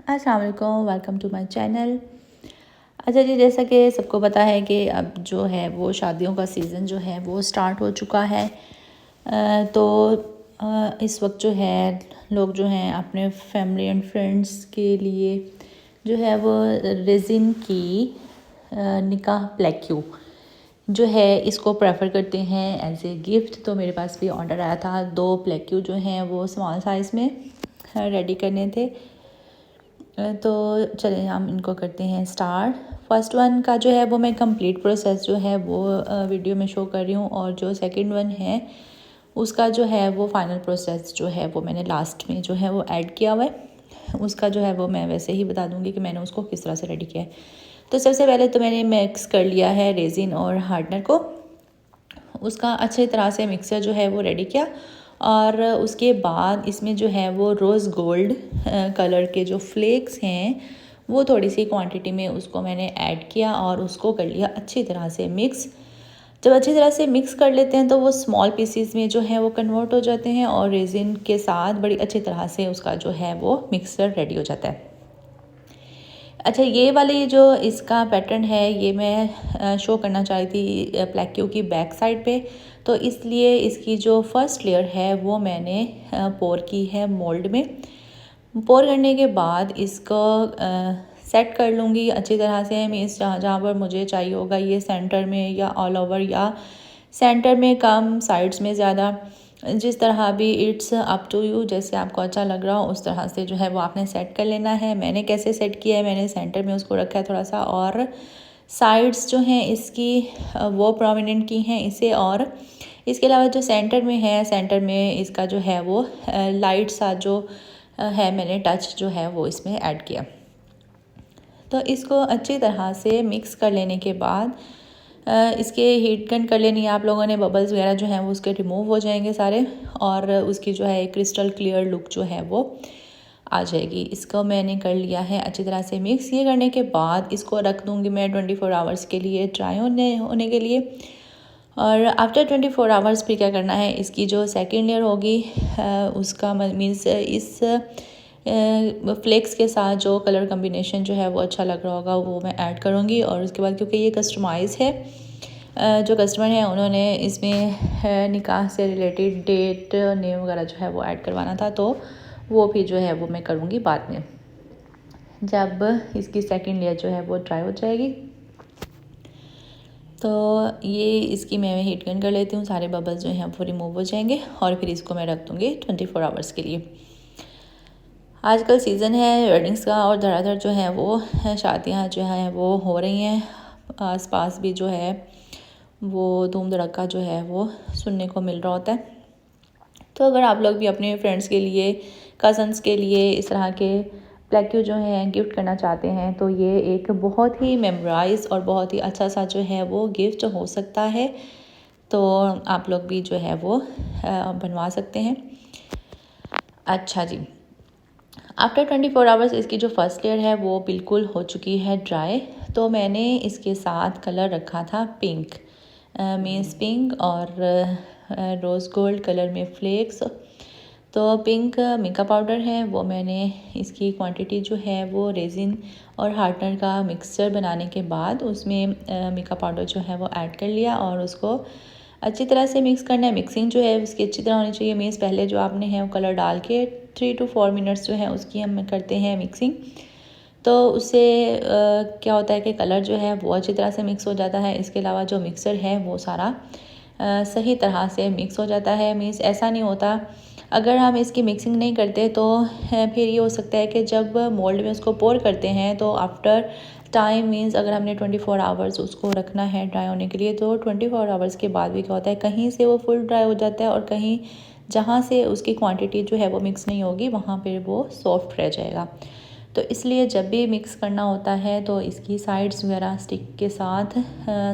अस्सलाम वालेकुम, welcome to my channel. अच्छा जी, जैसा कि सबको पता है कि अब जो है वो शादियों का सीज़न जो है वो स्टार्ट हो चुका है। तो इस वक्त जो है लोग जो हैं अपने फैमिली एंड फ्रेंड्स के लिए जो है वो रेज़िन की निकाह प्लेक्यू जो है इसको प्रेफर करते हैं एज ए गिफ्ट। तो मेरे पास भी ऑर्डर आया था, 2 प्लेक्यू जो हैं वो स्मॉल साइज़ में रेडी करने थे। तो चलिए हम इनको करते हैं स्टार्ट। फर्स्ट वन का जो है वो मैं कंप्लीट प्रोसेस जो है वो वीडियो में शो कर रही हूँ, और जो सेकंड वन है उसका जो है वो फाइनल प्रोसेस जो है वो मैंने लास्ट में जो है वो ऐड किया हुआ है। उसका जो है वो मैं वैसे ही बता दूँगी कि मैंने उसको किस तरह से रेडी किया है। तो सबसे पहले तो मैंने मिक्स कर लिया है रेजिन और हार्डनर को, उसका अच्छी तरह से मिक्सर जो है वो रेडी किया। और उसके बाद इसमें जो है वो रोज़ गोल्ड कलर के जो फ्लेक्स हैं वो थोड़ी सी क्वांटिटी में उसको मैंने ऐड किया और उसको कर लिया अच्छी तरह से मिक्स। जब अच्छी तरह से मिक्स कर लेते हैं तो वो स्मॉल पीसीस में जो है वो कन्वर्ट हो जाते हैं और रेजिन के साथ बड़ी अच्छी तरह से उसका जो है वो मिक्सर रेडी हो जाता है। अच्छा, ये वाली जो इसका पैटर्न है ये मैं शो करना चाह रही थी प्लेक्यू की बैक साइड पे, तो इसलिए इसकी जो फर्स्ट लेयर है वो मैंने पोर की है मोल्ड में। पोर करने के बाद इसको सेट कर लूँगी अच्छी तरह से। मीन्स जहाँ जहाँ पर मुझे चाहिए होगा, ये सेंटर में या ऑल ओवर या सेंटर में कम, साइड्स में ज़्यादा, जिस तरह भी इट्स अप टू यू, जैसे आपको अच्छा लग रहा हो उस तरह से जो है वो आपने सेट कर लेना है। मैंने कैसे सेट किया है, मैंने सेंटर में उसको रखा है थोड़ा सा, और साइड्स जो हैं इसकी वो प्रोमिनेंट की हैं इसे। और इसके अलावा जो सेंटर में है, सेंटर में इसका जो है वो लाइट सा जो है मैंने टच जो है वो इसमें ऐड किया। तो इसको अच्छी तरह से मिक्स कर लेने के बाद इसके हीट गन कर लेनी है आप लोगों ने। बबल्स वगैरह जो हैं वो उसके रिमूव हो जाएंगे सारे, और उसकी जो है क्रिस्टल क्लियर लुक जो है वो आ जाएगी। इसको मैंने कर लिया है अच्छी तरह से मिक्स। ये करने के बाद इसको रख दूँगी मैं 24 आवर्स के लिए ड्राई होने के लिए। और आफ्टर 24 आवर्स फिर क्या करना है, इसकी जो सेकेंड लेयर होगी उसका मीन्स इस फ्लेक्स के साथ जो कलर कम्बिनेशन जो है वो अच्छा लग रहा होगा वो मैं ऐड करूँगी। और उसके बाद क्योंकि ये कस्टमाइज़ है, जो कस्टमर है उन्होंने इसमें निकाह से रिलेटेड डेट, नेम वगैरह जो है वो ऐड करवाना था, तो वो भी जो है वो मैं करूँगी बाद में जब इसकी सेकेंड लेयर जो है वो ड्राई हो जाएगी। तो ये इसकी मैं हीट गन कर लेती हूँ, सारे बबल्स जो हैं वो रिमूव हो जाएंगे, और फिर इसको मैं रख दूँगी 24 आवर्स के लिए। आजकल सीज़न है वेडिंग्स का, और धड़ाधड़ जो है वो शादियाँ जो हैं वो हो रही हैं। आसपास भी जो है वो धूम धड़का जो है वो सुनने को मिल रहा होता है। तो अगर आप लोग भी अपने फ्रेंड्स के लिए, कज़न्स के लिए इस तरह के प्लेक्यू जो हैं गिफ्ट करना चाहते हैं, तो ये एक बहुत ही मेमोराइज और बहुत ही अच्छा सा जो है वो गिफ्ट हो सकता है। तो आप लोग भी जो है वो बनवा सकते हैं। अच्छा जी, आफ्टर 24 आवर्स इसकी जो फर्स्ट लेयर है वो बिल्कुल हो चुकी है ड्राई। तो मैंने इसके साथ कलर रखा था पिंक, मीन्स पिंक, और रोज़ गोल्ड कलर में फ्लेक्स। तो पिंक मिका पाउडर है वो मैंने इसकी क्वांटिटी जो है वो रेजिन और हार्डनर का मिक्सचर बनाने के बाद उसमें मिका पाउडर जो है वो ऐड कर लिया, और उसको अच्छी तरह से मिक्स करना है। मिक्सिंग जो है उसकी अच्छी तरह होनी चाहिए। मीन्स पहले जो आपने है वो कलर डाल के 3 to 4 मिनट्स जो है उसकी हम करते हैं मिक्सिंग। तो उससे क्या होता है कि कलर जो है वो अच्छी तरह से मिक्स हो जाता है। इसके अलावा जो मिक्सर है वो सारा सही तरह से मिक्स हो जाता है। मीन्स ऐसा नहीं होता अगर हम इसकी मिक्सिंग नहीं करते तो फिर ये हो सकता है कि जब मोल्ड में उसको पोर करते हैं तो आफ्टर टाइम, मीन्स अगर हमने 24 आवर्स उसको रखना है ड्राई होने के लिए, तो 24 आवर्स के बाद भी क्या होता है कहीं से वो फुल ड्राई हो जाता है, और कहीं जहाँ से उसकी क्वांटिटी जो है वो मिक्स नहीं होगी वहाँ पर वो सॉफ्ट रह जाएगा। तो इसलिए जब भी मिक्स करना होता है तो इसकी साइड्स वगैरह स्टिक के साथ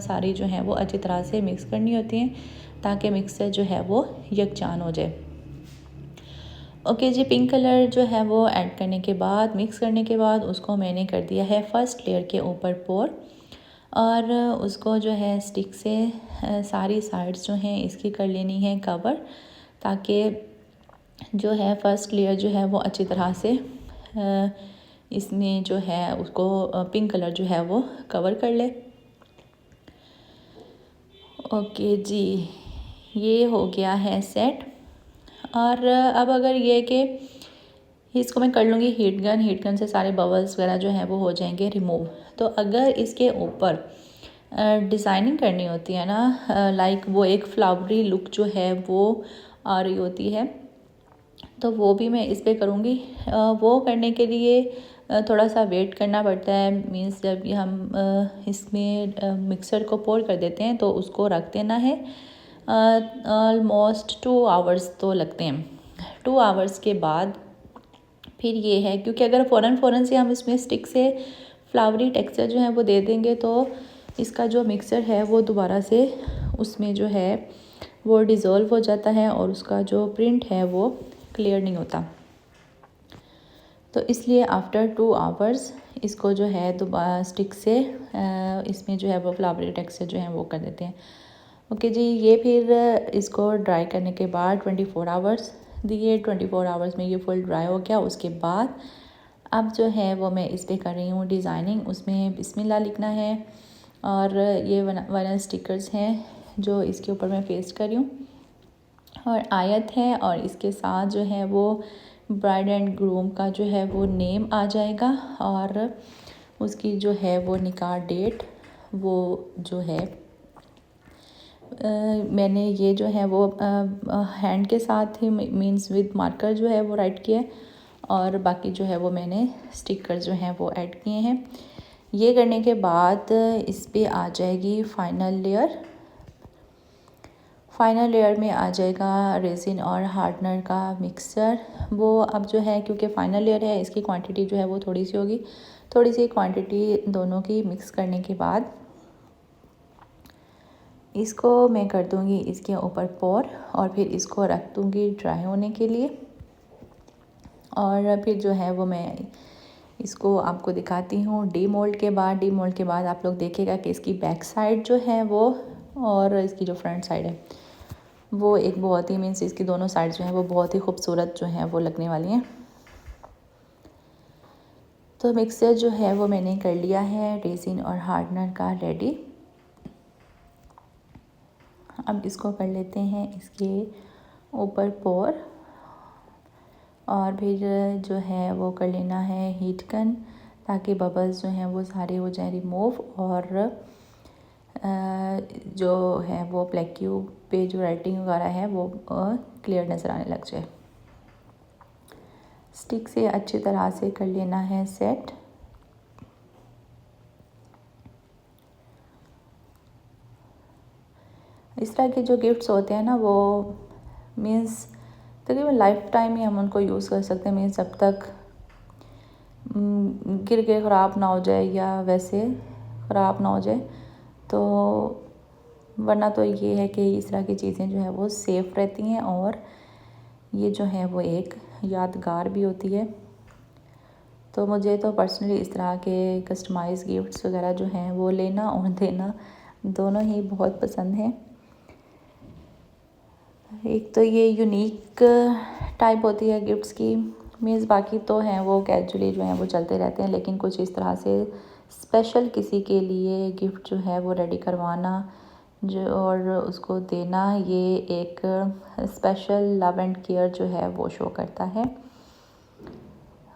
सारी जो है वो अच्छी तरह से मिक्स करनी होती हैं, ताकि मिक्सर जो है वो यकजान हो जाए। ओके जी, पिंक कलर जो है वो ऐड करने के बाद, मिक्स करने के बाद उसको मैंने कर दिया है फर्स्ट लेयर के ऊपर पोर, और उसको जो है स्टिक से सारी साइड्स जो हैं इसकी कर लेनी है कवर, ताकि जो है फर्स्ट लेयर जो है वो अच्छी तरह से इसमें जो है उसको पिंक कलर जो है वो कवर कर ले। ओके जी, ये हो गया है सेट। और अब अगर ये कि इसको मैं कर लूँगी हीट गन से सारे बबल्स वगैरह जो हैं वो हो जाएंगे रिमूव। तो अगर इसके ऊपर डिज़ाइनिंग करनी होती है ना, लाइक वो एक फ्लावरी लुक जो है वो आ रही होती है, तो वो भी मैं इस पर करूँगी। वो करने के लिए थोड़ा सा वेट करना पड़ता है। मीन्स जब हम इसमें मिक्सर को पोर कर देते हैं तो उसको रख देना है। ऑलमोस्ट 2 आवर्स तो लगते हैं। 2 आवर्स के बाद फिर ये है, क्योंकि अगर फ़ौरन से हम इसमें स्टिक से फ्लावरी टेक्सचर जो है वो दे देंगे तो इसका जो मिक्सर है वो दोबारा से उसमें जो है वो डिज़ोल्व हो जाता है और उसका जो प्रिंट है वो क्लियर नहीं होता। तो इसलिए आफ्टर 2 आवर्स इसको जो है दोबारा स्टिक से इसमें जो है वो फ्लावरी टेक्सचर जो है वो कर देते हैं। ओके जी, ये फिर इसको ड्राई करने के बाद 24 आवर्स दिए। 24 आवर्स में ये फुल ड्राई हो गया। उसके बाद अब जो है वो मैं इस पर कर रही हूँ डिज़ाइनिंग। उसमें बिस्मिल्लाह लिखना है और ये वाला स्टिकर्स हैं जो इसके ऊपर मैं पेस्ट कर रही हूँ और आयत है, और इसके साथ जो है वो ब्राइड एंड ग्रूम का जो है वो नेम आ जाएगा और उसकी जो है वो निकाह डेट वो जो है मैंने ये जो है वो हैंड के साथ ही मींस विद मार्कर जो है वो राइट किया है और बाकी जो है वो मैंने स्टिकर जो हैं वो ऐड किए हैं। ये करने के बाद इस पे आ जाएगी फाइनल लेयर। फाइनल लेयर में आ जाएगा रेजिन और हार्डनर का मिक्सचर। वो अब जो है क्योंकि फाइनल लेयर है इसकी क्वांटिटी जो है वो थोड़ी सी होगी। थोड़ी सी क्वांटिटी दोनों की मिक्स करने के बाद इसको मैं कर दूँगी इसके ऊपर पोर और फिर इसको रख दूँगी ड्राई होने के लिए। और फिर जो है वो मैं इसको आपको दिखाती हूँ डीमोल्ड के बाद। डीमोल्ड के बाद आप लोग देखिएगा कि इसकी बैक साइड जो है वो और इसकी जो फ्रंट साइड है वो एक बहुत ही मीन्स इसकी दोनों साइड जो है वो बहुत ही खूबसूरत जो है वो लगने वाली हैं। तो मिक्सचर जो है वो मैंने कर लिया है रेजिन और हार्डनर का रेडी। अब इसको कर लेते हैं इसके ऊपर पोर और फिर जो है वो कर लेना है हीट गन ताकि बबल्स जो हैं वो सारे हो जाएं रिमूव और जो है वो ब्लैक क्यूब पे जो राइटिंग वगैरह है वो क्लियर नज़र आने लग जाए। स्टिक से अच्छी तरह से कर लेना है सेट। इस तरह के जो गिफ्ट्स होते हैं ना वो मीन्स तकरीबन लाइफ टाइम ही हम उनको यूज़ कर सकते हैं। मीन्स जब तक गिर के ख़राब ना हो जाए या वैसे ख़राब ना हो जाए, तो वरना तो ये है कि इस तरह की चीज़ें जो है वो सेफ़ रहती हैं और ये जो है वो एक यादगार भी होती है। तो मुझे तो पर्सनली इस तरह के कस्टमाइज़ गिफ्ट्स वगैरह जो हैं वो लेना और देना दोनों ही बहुत पसंद हैं। एक तो ये यूनिक टाइप होती है गिफ्ट्स की। मीन्स बाकी तो हैं वो कैजुअली जो हैं वो चलते रहते हैं, लेकिन कुछ इस तरह से स्पेशल किसी के लिए गिफ्ट जो है वो रेडी करवाना जो और उसको देना, ये एक स्पेशल लव एंड केयर जो है वो शो करता है।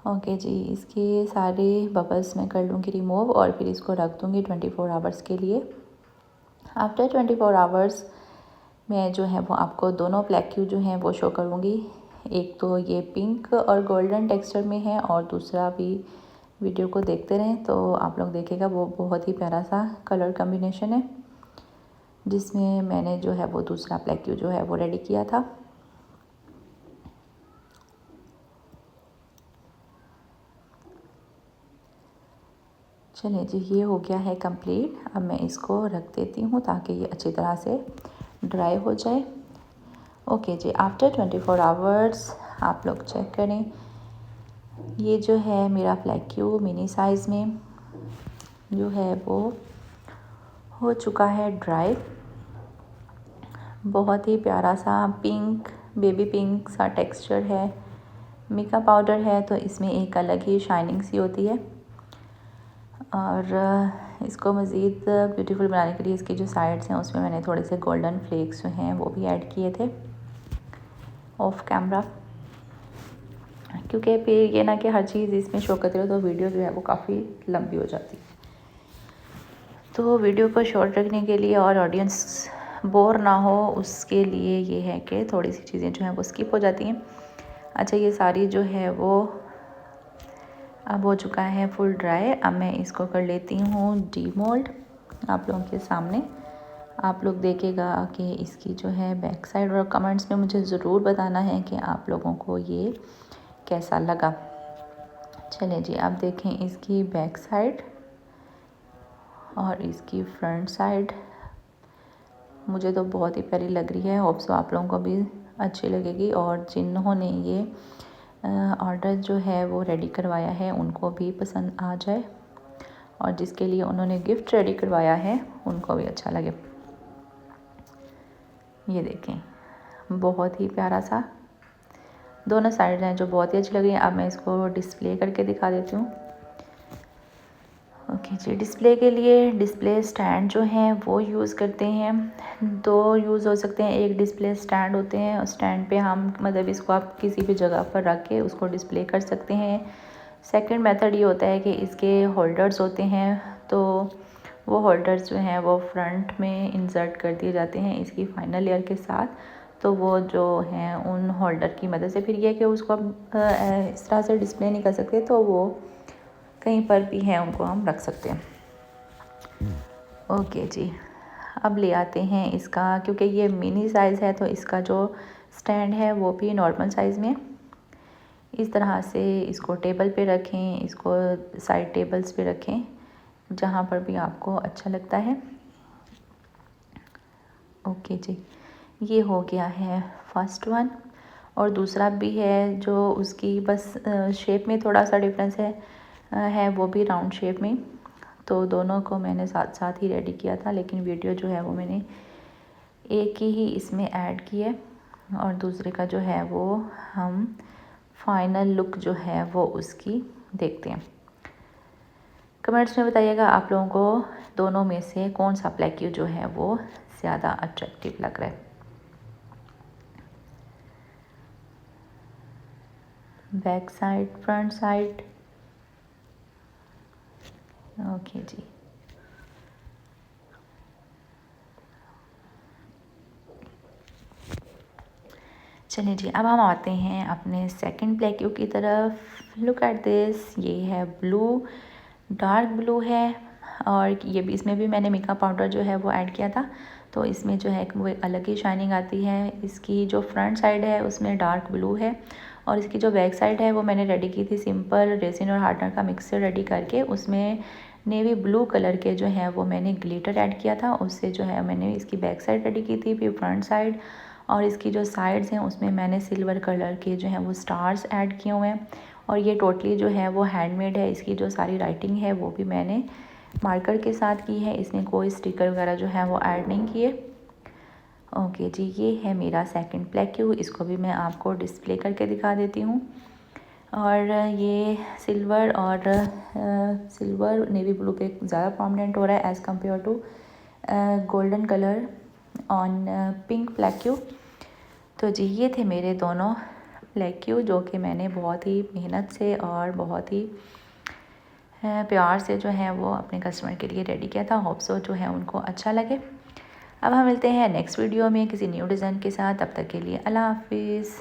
ओके जी, इसकी सारे बबल्स मैं कर लूँगी रिमूव और फिर इसको रख दूँगी 24 आवर्स के लिए। आफ्टर 24 आवर्स मैं जो है वो आपको दोनों ब्लैक क्यूब जो हैं वो शो करूँगी। एक तो ये पिंक और गोल्डन टेक्सचर में है और दूसरा भी वीडियो को देखते रहें तो आप लोग देखेगा वो बहुत ही प्यारा सा कलर कॉम्बिनेशन है जिसमें मैंने जो है वो दूसरा ब्लैक क्यूब जो है वो रेडी किया था। चलिए जी, ये हो गया है कंप्लीट। अब मैं इसको रख देती हूँ ताकि ये अच्छी तरह से ड्राई हो जाए। ओके जी, आफ्टर 24 आवर्स आप लोग चेक करें, ये जो है मेरा ब्लैक क्यूब मिनी साइज़ में जो है वो हो चुका है ड्राई। बहुत ही प्यारा सा पिंक बेबी पिंक सा टेक्सचर है। मिका पाउडर है तो इसमें एक अलग ही शाइनिंग सी होती है। और इसको मज़ीद ब्यूटीफुल बनाने के लिए इसकी जो साइड्स हैं उसमें मैंने थोड़े से गोल्डन फ्लेक्स जो हैं वो भी ऐड किए थे ऑफ कैमरा, क्योंकि फिर ये ना कि हर चीज़ इसमें शो करते रहो तो वीडियो जो है वो काफ़ी लंबी हो जाती है। तो वीडियो को शॉर्ट रखने के लिए और ऑडियंस बोर ना हो उसके लिए ये है कि थोड़ी सी चीज़ें जो हैं वो स्किप हो जाती हैं। अच्छा, ये सारी जो है वो अब हो चुका है फुल ड्राई। अब मैं इसको कर लेती हूँ डीमोल्ड आप लोगों के सामने। आप लोग देखेगा कि इसकी जो है बैक साइड, और कमेंट्स में मुझे ज़रूर बताना है कि आप लोगों को ये कैसा लगा। चलें जी, अब देखें इसकी बैक साइड और इसकी फ्रंट साइड मुझे तो बहुत ही प्यारी लग रही है। होप सो आप लोगों को भी अच्छी लगेगी, और जिन्होंने ये ऑर्डर जो है वो रेडी करवाया है उनको भी पसंद आ जाए, और जिसके लिए उन्होंने गिफ्ट रेडी करवाया है उनको भी अच्छा लगे। ये देखें बहुत ही प्यारा सा दोनों साइड हैं जो बहुत ही अच्छी लग रही है। अब मैं इसको डिस्प्ले करके दिखा देती हूँ। ओके जी, डिस्प्ले के लिए डिस्प्ले स्टैंड जो हैं वो यूज़ करते हैं। दो यूज़ हो सकते हैं, एक डिस्प्ले स्टैंड होते हैं, स्टैंड पे हम मतलब इसको आप किसी भी जगह पर रख के उसको डिस्प्ले कर सकते हैं। सेकंड मेथड ये होता है कि इसके होल्डर्स होते हैं, तो वो होल्डर्स जो हैं वो फ्रंट में इंसर्ट कर दिए जाते हैं इसकी फाइनल लेयर के साथ। तो वो जो हैं उन होल्डर की मदद से फिर ये कि उसको हम इस तरह से डिस्प्ले नहीं कर सकते, तो वो कहीं पर भी हैं उनको हम रख सकते हैं। ओके जी, अब ले आते हैं इसका, क्योंकि ये मिनी साइज़ है तो इसका जो स्टैंड है वो भी नॉर्मल साइज़ में। इस तरह से इसको टेबल पे रखें, इसको साइड टेबल्स पे रखें, जहाँ पर भी आपको अच्छा लगता है। ओके जी, ये हो गया है फर्स्ट वन, और दूसरा भी है जो उसकी बस शेप में थोड़ा सा डिफरेंस है वो भी राउंड शेप में। तो दोनों को मैंने साथ साथ ही रेडी किया था, लेकिन वीडियो जो है वो मैंने एक ही इसमें ऐड की है, और दूसरे का जो है वो हम फाइनल लुक जो है वो उसकी देखते हैं। कमेंट्स में बताइएगा आप लोगों को दोनों में से कौन सा प्लेक्यू जो है वो ज़्यादा अट्रैक्टिव लग रहा है। Back side, front side. Okay जी, चलिए जी, अब हम आते हैं अपने सेकंड प्लेक्यू की तरफ। लुक एट दिस, ये है ब्लू, डार्क ब्लू है, और ये भी इसमें भी मैंने मिका पाउडर जो है वो ऐड किया था, तो इसमें जो है वो एक अलग ही शाइनिंग आती है। इसकी जो फ्रंट साइड है उसमें डार्क ब्लू है, और इसकी जो बैक साइड है वो मैंने रेडी की थी सिंपल रेसिन और हार्डनर का मिक्सचर रेडी करके, उसमें नेवी ब्लू कलर के जो है वो मैंने ग्लिटर ऐड किया था। उससे जो है मैंने इसकी बैक साइड रेडी की थी, फिर फ्रंट साइड, और इसकी जो साइड्स हैं उसमें मैंने सिल्वर कलर के जो हैं वो स्टार्स ऐड किए हुए हैं। और ये टोटली जो है वो हैंडमेड है। इसकी जो सारी राइटिंग है वो भी मैंने मार्कर के साथ की है, इसमें कोई स्टिकर वगैरह जो है वो ऐड नहीं किए। ओके जी, ये है मेरा सेकंड प्लेक्यू, इसको भी मैं आपको डिस्प्ले करके दिखा देती हूँ। और ये सिल्वर और सिल्वर नेवी ब्लू पे ज़्यादा प्रोमिनेंट हो रहा है as compare to golden colour on pink plaque. तो जी, ये थे मेरे दोनों प्लेक्यू जो कि मैंने बहुत ही मेहनत से और बहुत ही प्यार से जो है वो अपने कस्टमर के लिए रेडी किया था। होप सो जो है उनको अच्छा लगे। अब हम मिलते हैं नेक्स्ट वीडियो में किसी न्यू डिज़ाइन के साथ, तब तक के लिए अल्लाह हाफिज़।